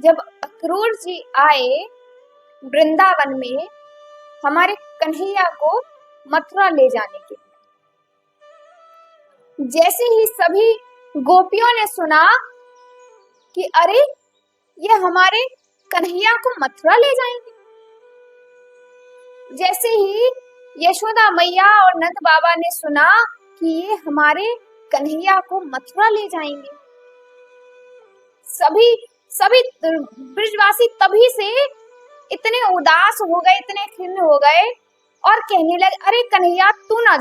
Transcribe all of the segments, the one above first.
जब अक्रूर जी आए वृंदावन में हमारे कन्हैया को मथुरा ले जाने के लिए, जैसे ही सभी गोपियों ने सुना कि अरे ये हमारे कन्हैया को मथुरा ले जाएंगे, जैसे ही यशोदा मैया और नंद बाबा ने सुना कि ये हमारे कन्हैया को मथुरा ले जाएंगे, सभी सभी ब्रजवासी तभी से इतने उदास हो गए, इतने खिन्न हो गए और कहने लगे, अरे कन्हैया तू ना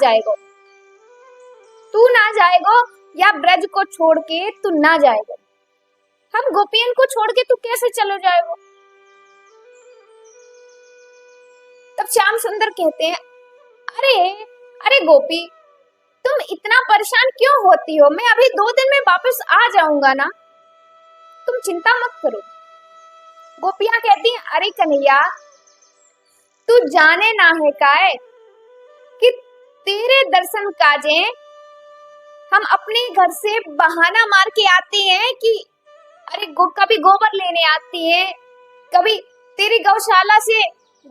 जाएगो या ब्रज को छोड़ के तू ना जाएगो, हम गोपियन को छोड़ के तू कैसे चलो जाएगो। तब श्याम सुंदर कहते हैं, अरे अरे गोपी, तुम इतना परेशान क्यों होती हो, मैं अभी 2 दिन में वापस आ जाऊंगा ना, तुम चिंता मत करो। गोपियां कहती हैं, अरे कन्हैया तू जाने ना है काहे कि तेरे दर्शन काजे हम अपने घर से बहाना मार के आते हैं कि अरे कभी गोबर लेने आती है, कभी तेरी गौशाला से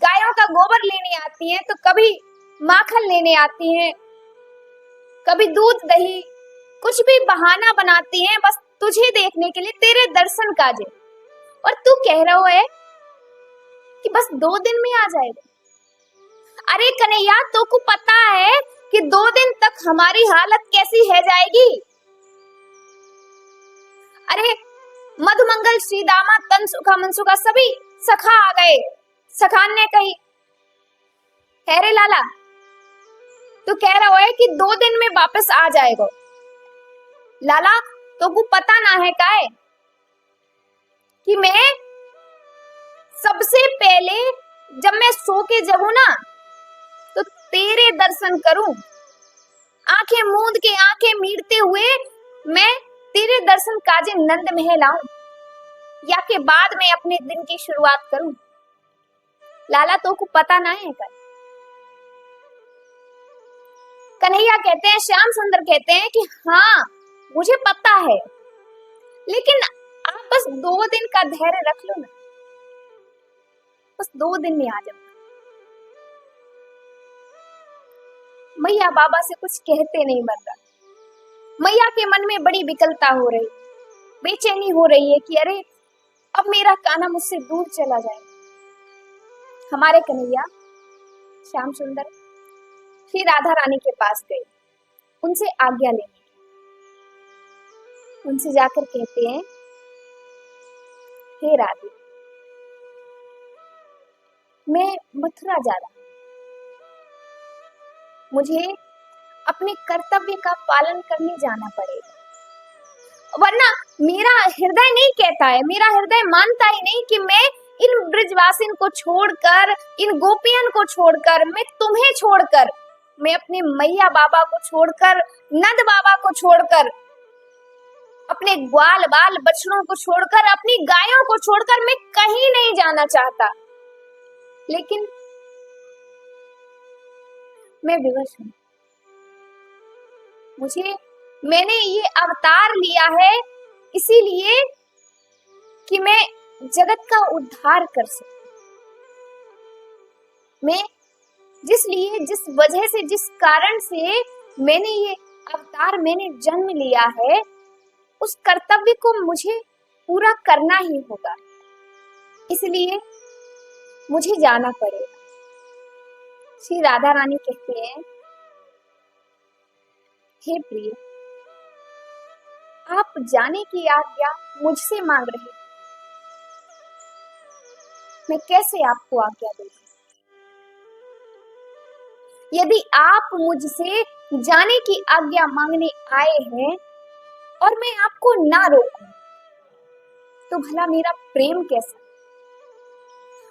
गायों का गोबर लेने आती है, तो कभी माखन लेने आती हैं, कभी दूध दही, कुछ भी बहाना बनाती हैं बस तुझे देखने के लिए, तेरे दर्शन काजे, और तू कह रहा है कि बस 2 दिन में आ जाएगा। अरे कन्हैया तो को पता है कि 2 दिन तक हमारी हालत कैसी है जाएगी। अरे मधुमंगल श्री दामा तन सुखा मनसुखा सभी सखा आ गए। सखान ने कही, हेरे लाला तू कह रहा है कि 2 दिन में वापस आ जाएगा, लाला तो को पता ना है काहे कि मैं सबसे पहले जब मैं सो के जगूं ना तो तेरे दर्शन करूं, आंखें मूंद के आंखें मीटते हुए मैं तेरे दर्शन काजे नंद महल आऊं, या के बाद में अपने दिन की शुरुआत करूं। लाला तो को पता ना है का। कन्हैया कहते हैं, श्याम सुंदर कहते हैं कि हाँ मुझे पता है, लेकिन आप बस 2 दिन का धैर्य रख लो ना, बस 2 दिन में आ जाओ। मैया बाबा से कुछ कहते नहीं बन रहा, मैया के मन में बड़ी विकलता हो रही, बेचैनी हो रही है कि अरे अब मेरा कान्हा मुझसे दूर चला जाए। हमारे कन्हैया श्याम सुंदर फिर राधा रानी के पास गए, उनसे आज्ञा लेने, उनसे जाकर कहते हैं, हे राधे मैं मथुरा जा रहा हूं, मुझे अपने कर्तव्य का पालन करने जाना पड़ेगा, वरना मेरा हृदय नहीं कहता है, मेरा हृदय मानता ही नहीं कि मैं इन ब्रजवासिन को छोड़कर, इन गोपियन को छोड़कर, मैं तुम्हें छोड़कर, मैं अपने मैया बाबा को छोड़कर, नंद बाबा को छोड़कर, अपने ग्वाल बाल बछड़ों को छोड़कर, अपनी गायों को छोड़कर मैं कहीं नहीं जाना चाहता, लेकिन मैं विवश हूं। मैंने ये अवतार लिया है इसीलिए कि मैं जगत का उद्धार कर सकूं। मैं जिस वजह से, जिस कारण से मैंने ये अवतार, मैंने जन्म लिया है, उस कर्तव्य को मुझे पूरा करना ही होगा, इसलिए मुझे जाना पड़ेगा। श्री राधा रानी कहती हैं, हे प्रिय आप जाने की आज्ञा मुझसे मांग रहे, मैं कैसे आपको आज्ञा दूं? यदि आप मुझसे जाने की आज्ञा मांगने आए हैं और मैं आपको ना रोकूं, तो भला मेरा प्रेम कैसा?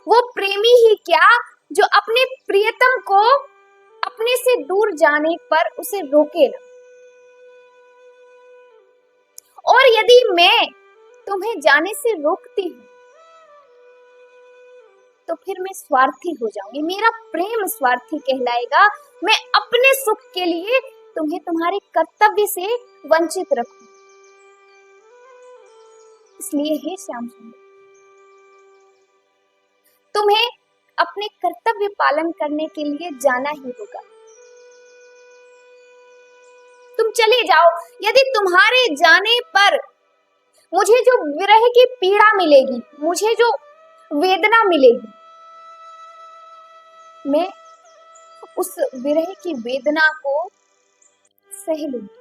वो प्रेमी ही क्या जो अपने प्रियतम को अपने से दूर जाने पर उसे रोके ना। और यदि मैं तुम्हें जाने से रोकती हूं तो फिर मैं स्वार्थी हो जाऊंगी, मेरा प्रेम स्वार्थी कहलाएगा। मैं अपने सुख के लिए तुम्हें तुम्हारे कर्तव्य से वंचित रखूं। इसलिए हे श्याम सुंदर तुम्हें अपने कर्तव्य पालन करने के लिए जाना ही होगा। तुम चले जाओ। यदि तुम्हारे जाने पर मुझे जो विरह की पीड़ा मिलेगी, मुझे जो वेदना मिलेगी, मैं उस विरह की वेदना को सह लूंगी।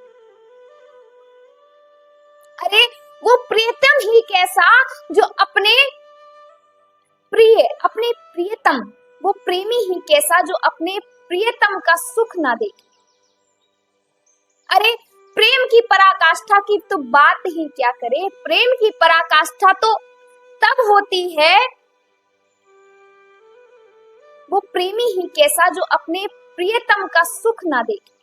अरे वो प्रियतम ही कैसा जो अपने प्रियतम, वो प्रेमी ही कैसा जो अपने प्रियतम का सुख ना देखे। अरे प्रेम की पराकाष्ठा की तो बात ही क्या करे। प्रेम की पराकाष्ठा तो तब होती है, वो प्रेमी ही कैसा जो अपने प्रियतम का सुख ना देखे।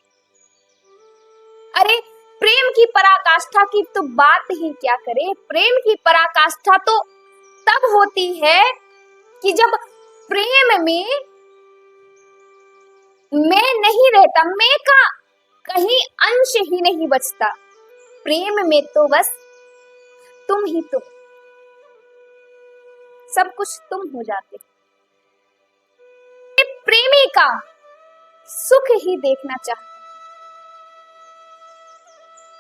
अरे प्रेम की पराकाष्ठा की तो बात ही क्या करे। प्रेम की पराकाष्ठा तो तब होती है कि जब प्रेम में मैं नहीं रहता, मैं का कहीं अंश ही नहीं बचता। प्रेम में तो बस तुम ही तुम, सब कुछ तुम हो जाते। प्रेमी का सुख ही देखना चाहता।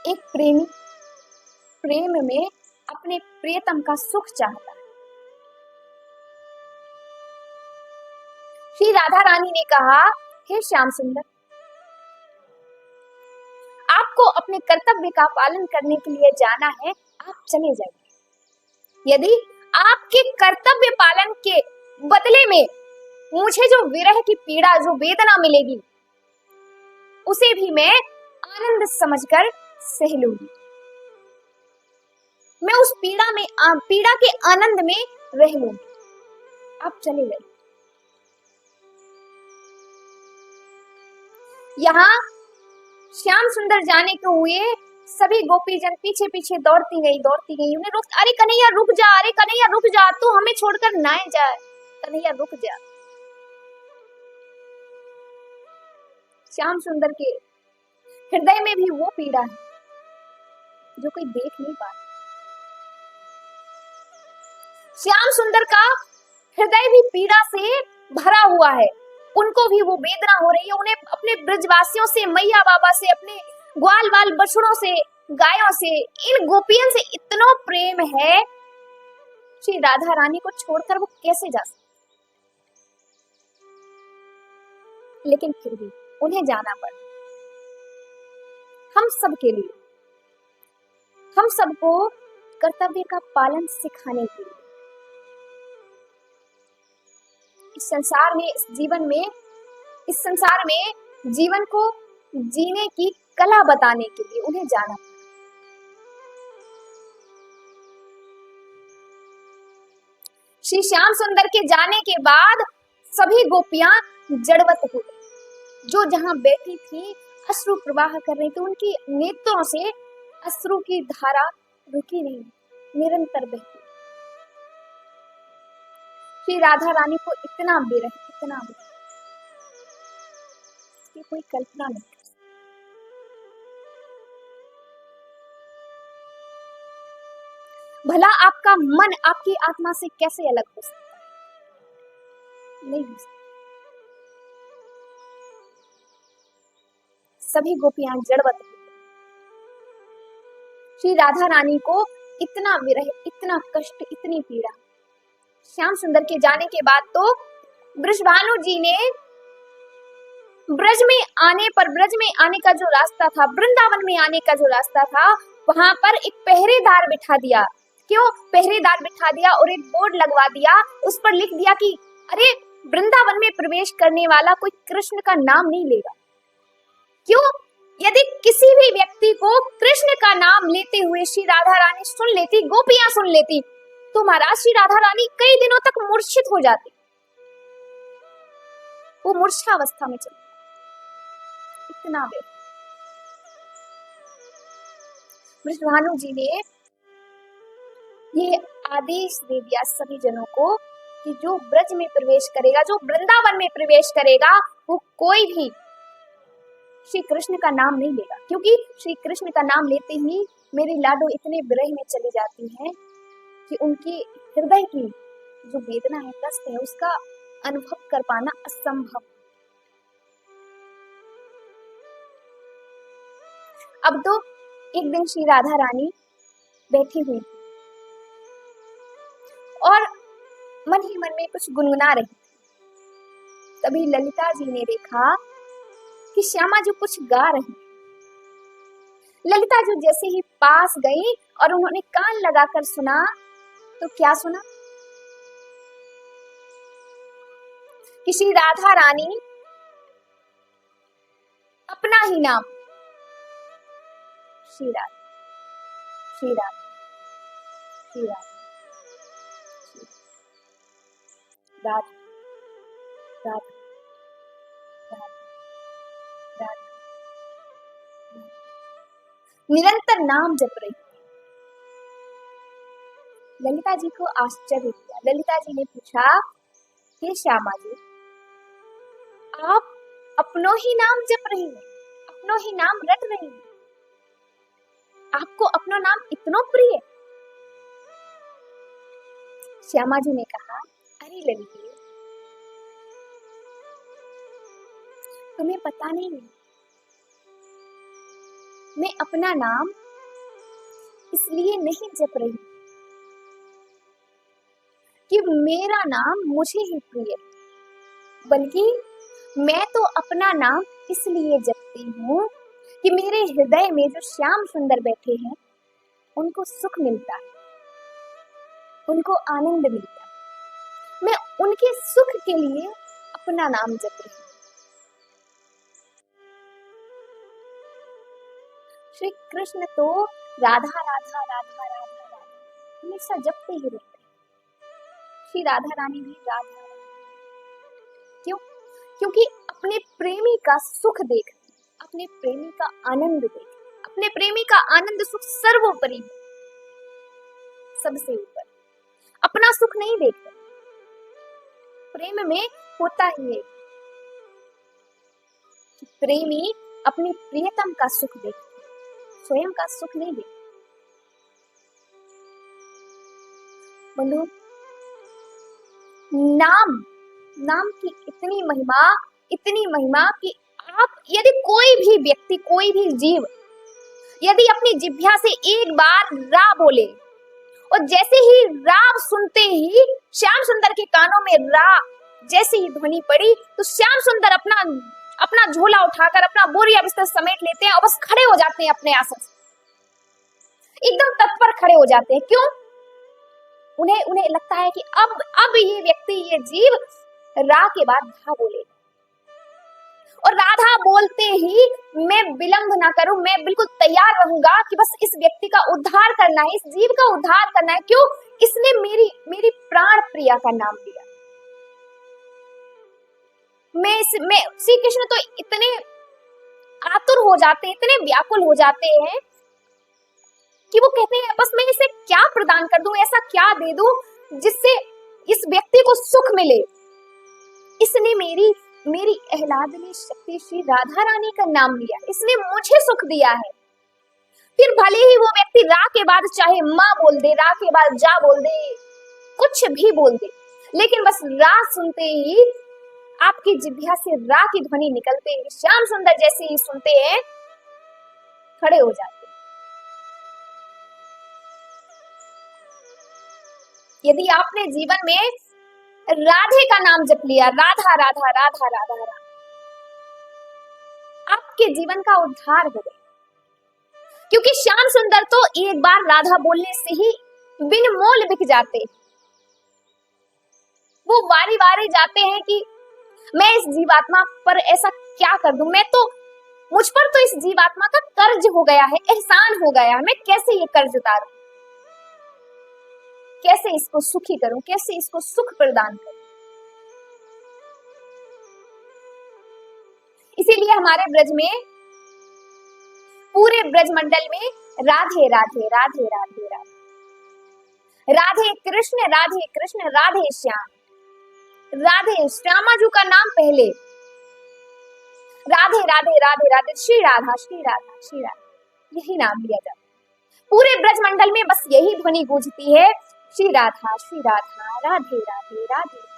एक प्रेमी प्रेम में अपने प्रियतम का सुख चाहता है। श्री राधा रानी ने कहा, हे श्याम सुंदर, आपको अपने कर्तव्य का पालन करने के लिए जाना है, आप चले जाइए। यदि आपके कर्तव्य पालन के बदले में मुझे जो विरह की पीड़ा, जो वेदना मिलेगी, उसे भी मैं आनंद समझकर सह लूंगी। मैं उस पीड़ा के आनंद में रह लूंगी। आप चले गए। यहाँ श्याम सुंदर जाने को हुए, सभी गोपीजन पीछे पीछे दौड़ती गई। उन्हें रुक, अरे कन्हैया रुक जा, अरे कन्हैया रुक जा, तू हमें छोड़कर ना जाए, कन्हैया रुक जा। श्याम सुंदर के हृदय में भी वो पीड़ा है जो कोई देख नहीं पा। श्याम सुंदर का हृदय भी पीड़ा से भरा हुआ है। उनको भी वो वेदना हो रही है। उन्हें अपने ब्रजवासियों से, मैया बाबा से, अपने ग्वाल बाल बछड़ों से, गायों से, इन गोपियों से इतना प्रेम है। श्री राधा रानी को छोड़कर वो कैसे जा सकते, लेकिन फिर भी उन्हें जाना पड़ा। हम सब के लिए, हम सबको कर्तव्य का पालन सिखाने के लिए, इस संसार में, इस संसार में जीवन को जीने की कला बताने के लिए उन्हें जाना। श्री श्याम सुंदर के जाने के बाद सभी गोपियां जड़वत हो गई। जो जहां बैठी थी अश्रु प्रवाह कर रही थी, उनकी नेत्रों से अश्रु की धारा रुकी नहीं, निरंतर बहती। श्री राधा रानी को इतना विरह, इसकी कोई कल्पना नहीं। भला आपका मन आपकी आत्मा से कैसे अलग हो सकता है? नहीं हो सकता। सभी गोपियां जड़वत हो। श्री राधा रानी को इतना विरह, इतना कष्ट, इतनी पीड़ा। श्याम सुंदर के जाने के बाद तो ब्रजभानु जी ने ब्रज में आने का जो रास्ता था, वृंदावन में आने का जो रास्ता था, वहां पर एक पहरेदार बिठा दिया। क्यों पहरेदार बिठा दिया? और एक बोर्ड लगवा दिया, उस पर लिख दिया कि अरे वृंदावन में प्रवेश करने वाला कोई कृष्ण का नाम नहीं लेगा। क्यों? यदि किसी भी व्यक्ति को कृष्ण का नाम लेते हुए श्री राधा रानी सुन लेती, गोपियां सुन लेती, तो महाराज श्री राधा रानी कई दिनों तक मूर्छित हो जाती। वो मूर्छावस्था में चली। इतना वे ब्रजभानु जी ने ये आदेश दे दिया सभी जनों को कि जो ब्रज में प्रवेश करेगा, जो वृंदावन में प्रवेश करेगा, वो कोई भी श्री कृष्ण का नाम नहीं लेगा। क्योंकि श्री कृष्ण का नाम लेते ही मेरी लाडो इतने विरह में चली जाती हैं कि उनके हृदय की जो वेदना है, कष्ट है, उसका अनुभव कर पाना असंभव। अब तो एक दिन श्री राधा रानी बैठी हुई थी और मन ही मन में कुछ गुनगुना रही थी। तभी ललिता जी ने देखा कि श्यामा जी कुछ गा रही है। ललिता जी जैसे ही पास गई और उन्होंने कान लगाकर सुना, तो क्या सुना कि श्री राधा रानी अपना ही नाम श्री राधा, श्री राधा, श्री राधा, राधा, राधा, राधा, राधा, निरंतर नाम जप रही। ललिता जी को आश्चर्य हुआ। ललिता जी ने पूछा, हे श्यामा जी, आप अपनों ही नाम जप रही हैं, अपनों ही नाम रट रही हैं, आपको अपना नाम इतना प्रिय? श्यामा जी ने कहा, अरे ललिते, तुम्हें पता नहीं है, मैं अपना नाम इसलिए नहीं जप रही कि मेरा नाम मुझे ही प्रिय है, बल्कि मैं तो अपना नाम इसलिए जपती हूँ कि मेरे हृदय में जो श्याम सुंदर बैठे हैं, उनको सुख मिलता है, उनको आनंद मिलता है। मैं उनके सुख के लिए अपना नाम जप रही हूँ। श्री कृष्ण तो राधा राधा राधा राधा राधा हमेशा जपते ही रहते हैं। श्री राधा रानी भी राधा राधा। क्यों? क्योंकि अपने प्रेमी का सुख देख, अपने प्रेमी का आनंद देख, अपने प्रेमी का आनंद सुख सर्वोपरि, सबसे ऊपर। अपना सुख नहीं देखते। प्रेम में होता ही है कि प्रेमी अपनी प्रियतम का सुख देखते, स्वयं का सुख नहीं देखते। बंधु, नाम की इतनी महिमा कि आप यदि कोई भी व्यक्ति, कोई भी जीव यदि अपनी जिह्वा से एक बार रा बोले और जैसे ही रा सुनते ही श्याम सुंदर के कानों में रा जैसे ही ध्वनि पड़ी, तो श्याम सुंदर अपना झोला उठाकर अपना बोरिया बिस्तर समेट लेते हैं और बस खड़े हो जाते हैं अपने आसन से, एकदम तत्पर खड़े हो जाते हैं। क्यों? उन्हें लगता है कि अब ये व्यक्ति, ये जीव रा के बाद धा बोलेगा, और राधा बोलते ही मैं विलंब ना करूं, मैं बिल्कुल तैयार रहूंगा कि बस इस व्यक्ति का उद्धार करना है, इस जीव का उद्धार करना है। क्यों? इसने मेरी प्राण प्रिया का नाम लिया। मैं श्री कृष्ण तो इतने आतुर हो जाते हैं, इतने व्याकुल हो जाते हैं कि वो कहते हैं बस मैं इसे क्या प्रदान कर दूं, ऐसा क्या दे दूं जिससे इस व्यक्ति को सुख मिले। इसने मेरी आह्लादनी शक्ति श्री राधा रानी का नाम लिया, इसने मुझे सुख दिया है। फिर भले ही वो व्यक्ति रा के बाद चाहे माँ बोल दे, रा के बाद जा बोल दे, कुछ भी बोल दे, लेकिन बस रा सुनते ही आपकी जिह्वा से रा की ध्वनि निकलते ही श्याम सुंदर जैसे ही सुनते हैं, खड़े हो जाते। यदि आपने जीवन में राधे का नाम जप लिया, राधा राधा राधा राधा राधा, आपके जीवन का उद्धार हो गया। क्योंकि श्याम सुंदर तो एक बार राधा बोलने से ही बिन मोल बिक जाते। वो वारी वारी जाते हैं कि मैं इस जीवात्मा पर ऐसा क्या कर दूं, मुझ पर तो इस जीवात्मा का कर्ज हो गया है, एहसान हो गया है, मैं कैसे ये कर्ज उतारूं, कैसे इसको सुखी करूं, कैसे इसको सुख प्रदान करूं। इसीलिए हमारे ब्रज में, पूरे ब्रज मंडल में राधे राधे राधे राधे राधे, राधे कृष्ण राधे कृष्ण राधे श्याम, राधे श्यामाजू का नाम पहले, राधे राधे राधे राधे श्री राधा श्री राधा श्री राधा, यही नाम लिया जाता है। पूरे ब्रज मंडल में बस यही ध्वनि गूंजती है, श्री राधा राधे राधे राधे।